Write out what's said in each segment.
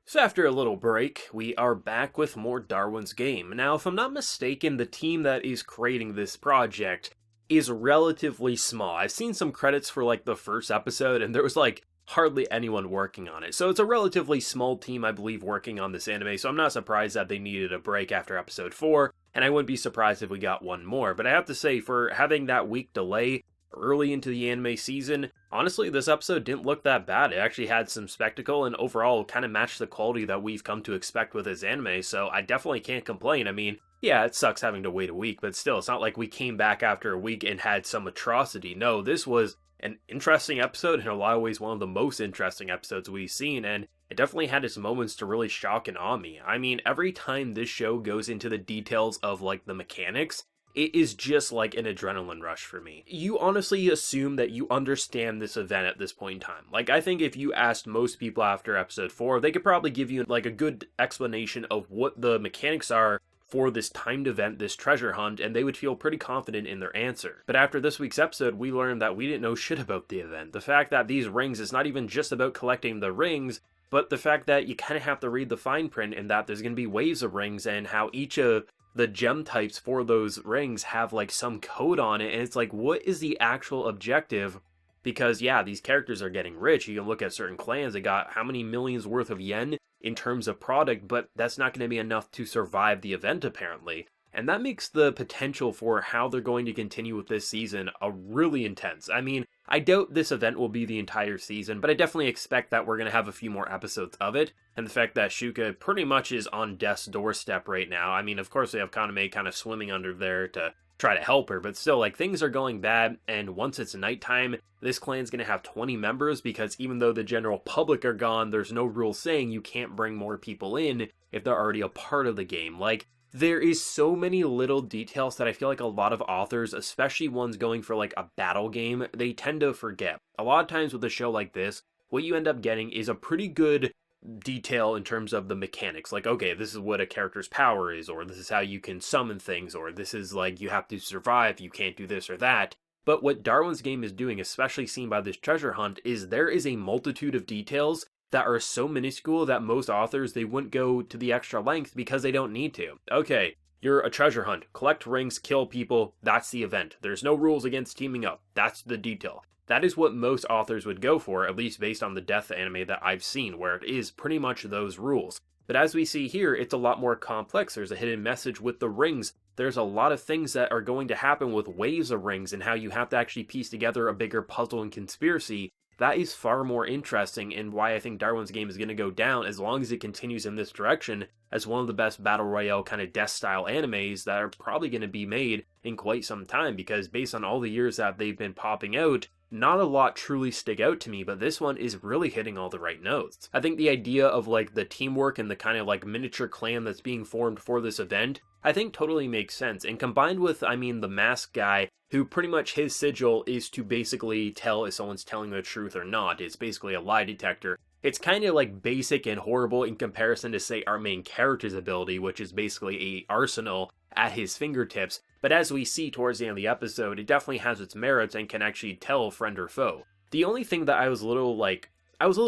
So after a little break, we are back with more Darwin's Game. Now, if I'm not mistaken, the team that is creating this project is relatively small. I've seen some credits for like the first episode, and there was like hardly anyone working on it. So it's a relatively small team, I believe, working on this anime, so I'm not surprised that they needed a break after episode 4, and I wouldn't be surprised if we got one more. But I have to say, for having that week delay early into the anime season, honestly, this episode didn't look that bad. It actually had some spectacle and overall kind of matched the quality that we've come to expect with this anime, so I definitely can't complain. I mean, yeah, it sucks having to wait a week, but still, it's not like we came back after a week and had some atrocity. No, this was an interesting episode, in a lot of ways one of the most interesting episodes we've seen, and it definitely had its moments to really shock and awe me. I mean, every time this show goes into the details of like the mechanics, it is just like an adrenaline rush for me. You honestly assume that you understand this event at this point in time. Like, I think if you asked most people after episode 4, they could probably give you like a good explanation of what the mechanics are for this timed event, this treasure hunt, and they would feel pretty confident in their answer. But after this week's episode, we learned that we didn't know shit about the event. The fact that these rings is not even just about collecting the rings, but the fact that you kind of have to read the fine print and that there's going to be waves of rings and how each of the gem types for those rings have like some code on it, and it's like, what is the actual objective? Because yeah, these characters are getting rich. You can look at certain clans, they got how many millions worth of yen in terms of product, but that's not going to be enough to survive the event apparently. And that makes the potential for how they're going to continue with this season really intense. I mean, I doubt this event will be the entire season, but I definitely expect that we're going to have a few more episodes of it. And the fact that Shuka pretty much is on death's doorstep right now. I mean, of course, they have Kaname kind of swimming under there to try to help her, but still, like, things are going bad, and once it's nighttime, this clan's going to have 20 members, because even though the general public are gone, there's no rule saying you can't bring more people in if they're already a part of the game. Like, there is so many little details that I feel like a lot of authors, especially ones going for like a battle game, they tend to forget. A lot of times with a show like this, what you end up getting is a pretty good detail in terms of the mechanics. Like, okay, this is what a character's power is, or this is how you can summon things, or this is like you have to survive, you can't do this or that. But what Darwin's Game is doing, especially seen by this treasure hunt, is there is a multitude of details that are so minuscule that most authors, they wouldn't go to the extra length because they don't need to. Okay, you're a treasure hunt. Collect rings, kill people, that's the event. There's no rules against teaming up. That's the detail. That is what most authors would go for, at least based on the Death anime that I've seen, where it is pretty much those rules. But as we see here, it's a lot more complex. There's a hidden message with the rings. There's a lot of things that are going to happen with waves of rings and how you have to actually piece together a bigger puzzle and conspiracy. That is far more interesting, and why I think Darwin's Game is going to go down, as long as it continues in this direction, as one of the best battle royale kind of death style animes that are probably going to be made in quite some time, because based on all the years that they've been popping out, not a lot truly stick out to me, but this one is really hitting all the right notes. I think the idea of like the teamwork and the kind of like miniature clan that's being formed for this event, I think totally makes sense. And combined with, I mean, the mask guy, who pretty much his sigil is to basically tell if someone's telling the truth or not. It's basically a lie detector. It's kind of like basic and horrible in comparison to, say, our main character's ability, which is basically a arsenal at his fingertips. But as we see towards the end of the episode, it definitely has its merits and can actually tell friend or foe. The only thing that I was a little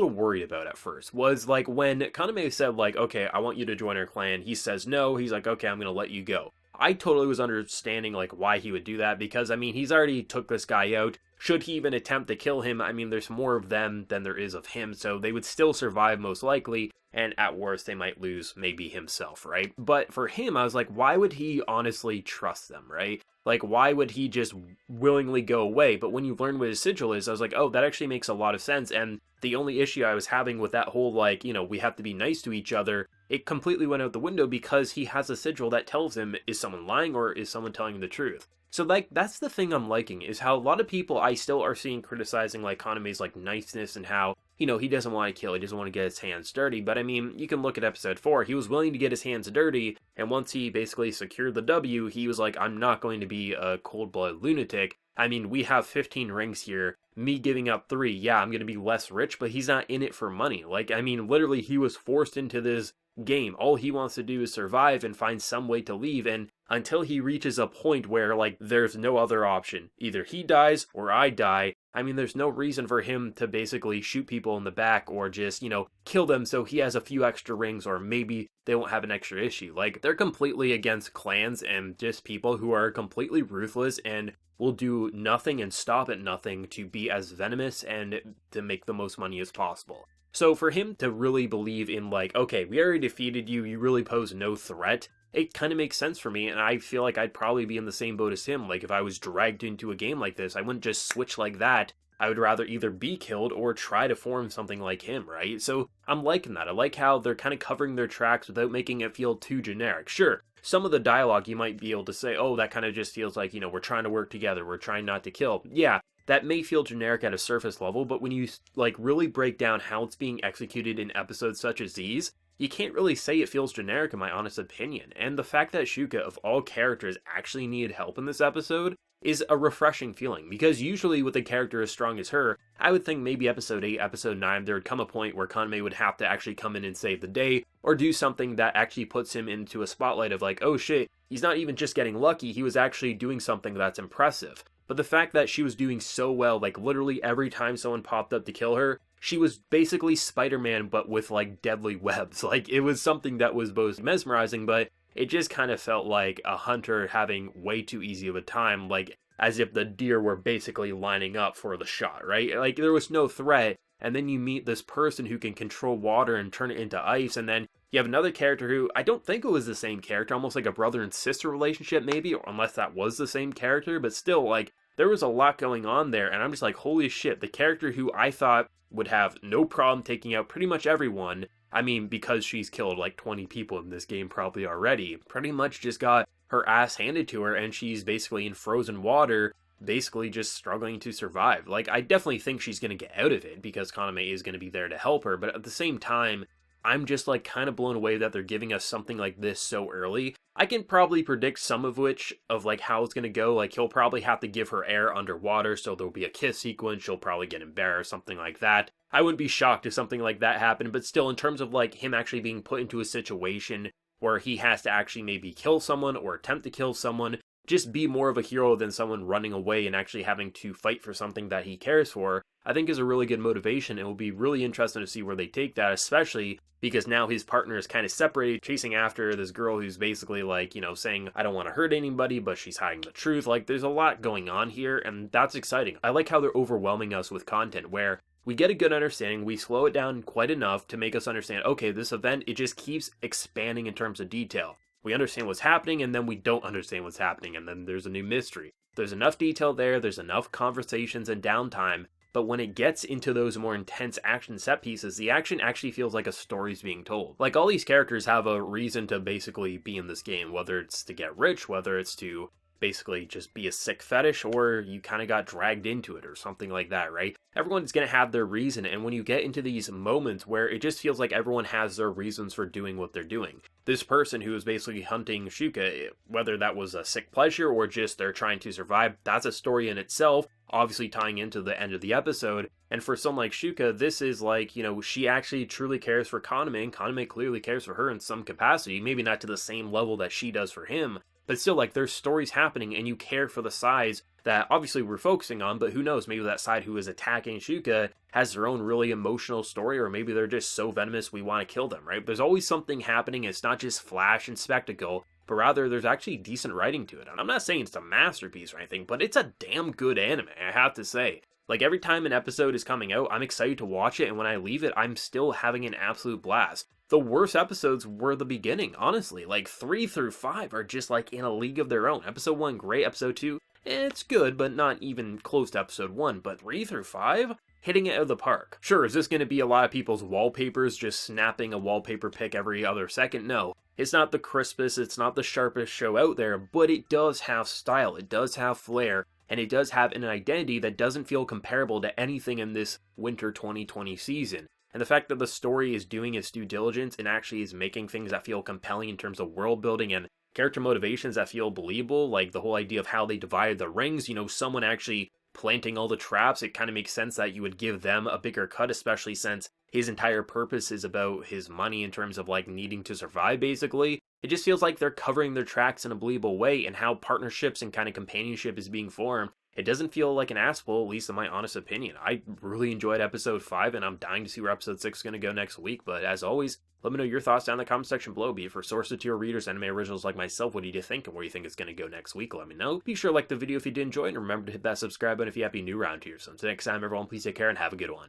worried about at first was like when Kaname said like, okay, I want you to join our clan. He says no. He's like, okay, I'm going to let you go. I totally was understanding like why he would do that, because I mean, he's already took this guy out. Should he even attempt to kill him, I mean, there's more of them than there is of him, so they would still survive most likely, and at worst they might lose maybe himself, right? But for him, I was like, why would he honestly trust them, right? Like, why would he just willingly go away? But when you learn what his sigil is, I was like, oh, that actually makes a lot of sense. And the only issue I was having with that whole, like, you know, we have to be nice to each other, it completely went out the window because he has a sigil that tells him, is someone lying or is someone telling the truth? So, like, that's the thing I'm liking, is how a lot of people I still are seeing criticizing, like, Kaname's, like, niceness and how, you know, he doesn't want to kill, he doesn't want to get his hands dirty. But, I mean, you can look at episode 4, he was willing to get his hands dirty, and once he basically secured the W, he was like, I'm not going to be a cold-blooded lunatic. I mean, we have 15 rings here, me giving up 3, yeah, I'm going to be less rich, but he's not in it for money. Like, I mean, literally, he was forced into this game. All he wants to do is survive and find some way to leave, and until he reaches a point where, like, there's no other option. Either he dies or I die, I mean, there's no reason for him to basically shoot people in the back or just, kill them so he has a few extra rings or maybe they won't have an extra issue. Like, they're completely against clans and just people who are completely ruthless and will do nothing and stop at nothing to be as venomous and to make the most money as possible. So for him to really believe in like, okay, we already defeated you, you really pose no threat, it kind of makes sense for me, and I feel like I'd probably be in the same boat as him. Like, if I was dragged into a game like this, I wouldn't just switch like that. I would rather either be killed or try to form something like him, right? So I'm liking that. I like how they're kind of covering their tracks without making it feel too generic. Sure, some of the dialogue you might be able to say, oh, that kind of just feels like, we're trying to work together, we're trying not to kill. Yeah, that may feel generic at a surface level, but when you like really break down how it's being executed in episodes such as these, you can't really say it feels generic in my honest opinion. And the fact that Shuka, of all characters, actually needed help in this episode is a refreshing feeling, because usually with a character as strong as her, I would think maybe episode 8, episode 9, there would come a point where Kaname would have to actually come in and save the day, or do something that actually puts him into a spotlight of like, oh shit, he's not even just getting lucky, he was actually doing something that's impressive. But the fact that she was doing so well, like literally every time someone popped up to kill her, she was basically Spider-Man but with like deadly webs. Like, it was something that was both mesmerizing, but it just kind of felt like a hunter having way too easy of a time, like as if the deer were basically lining up for the shot, right? Like, there was no threat, and then you meet this person who can control water and turn it into ice, and then you have another character who, I don't think it was the same character, almost like a brother and sister relationship maybe, or unless that was the same character, but still, like, there was a lot going on there, and I'm just like, holy shit, the character who I thought would have no problem taking out pretty much everyone, I mean, because she's killed like 20 people in this game probably already, pretty much just got her ass handed to her, and she's basically in frozen water, basically just struggling to survive. Like, I definitely think she's going to get out of it, because Kaname is going to be there to help her, but at the same time, I'm just like kind of blown away that they're giving us something like this so early. I can probably predict some of which of like how it's going to go. Like, he'll probably have to give her air underwater, so there'll be a kiss sequence, she'll probably get embarrassed, something like that. I wouldn't be shocked if something like that happened, but still, in terms of like him actually being put into a situation where he has to actually maybe kill someone or attempt to kill someone, just be more of a hero than someone running away and actually having to fight for something that he cares for, I think is a really good motivation. It will be really interesting to see where they take that, especially because now his partner is kind of separated, chasing after this girl who's basically like, saying, I don't want to hurt anybody, but she's hiding the truth. Like, there's a lot going on here, and that's exciting. I like how they're overwhelming us with content where we get a good understanding, we slow it down quite enough to make us understand, okay, this event, it just keeps expanding in terms of detail. We understand what's happening, and then we don't understand what's happening, and then there's a new mystery. There's enough detail there, there's enough conversations and downtime, but when it gets into those more intense action set pieces, the action actually feels like a story's being told. Like, all these characters have a reason to basically be in this game, whether it's to get rich, whether it's to basically just be a sick fetish, or you kind of got dragged into it or something like that, right? Everyone's going to have their reason, and when you get into these moments where it just feels like everyone has their reasons for doing what they're doing. This person who is basically hunting Shuka, whether that was a sick pleasure or just they're trying to survive, that's a story in itself, obviously tying into the end of the episode. And for someone like Shuka, this is like, she actually truly cares for Kaname, and Kaname clearly cares for her in some capacity, maybe not to the same level that she does for him, but still, like, there's stories happening, and you care for the sides that obviously we're focusing on, but who knows, maybe that side who is attacking Shuka has their own really emotional story, or maybe they're just so venomous we want to kill them, right? There's always something happening. It's not just flash and spectacle, but rather there's actually decent writing to it. And I'm not saying it's a masterpiece or anything, but it's a damn good anime, I have to say. Like, every time an episode is coming out, I'm excited to watch it, and when I leave it, I'm still having an absolute blast. The worst episodes were the beginning, honestly. Like, 3 through 5 are just like in a league of their own. Episode 1, great. Episode 2, it's good, but not even close to episode 1. But 3 through 5, hitting it out of the park. Sure, is this going to be a lot of people's wallpapers, just snapping a wallpaper pic every other second? No. It's not the crispest, it's not the sharpest show out there, but it does have style, it does have flair, and it does have an identity that doesn't feel comparable to anything in this winter 2020 season. And the fact that the story is doing its due diligence and actually is making things that feel compelling in terms of world building and character motivations that feel believable, like the whole idea of how they divided the rings, someone actually planting all the traps, it kind of makes sense that you would give them a bigger cut, especially since his entire purpose is about his money in terms of like needing to survive, basically. It just feels like they're covering their tracks in a believable way, and how partnerships and kind of companionship is being formed. it doesn't feel like an asshole, at least in my honest opinion. I really enjoyed episode 5, and I'm dying to see where episode 6 is going to go next week. But as always, let me know your thoughts down in the comment section below. Be it for source material readers, anime originals like myself, what do you think and where you think it's going to go next week? Let me know. Be sure to like the video if you did enjoy it, and remember to hit that subscribe button if you happy new around here. So until next time, everyone, please take care and have a good one.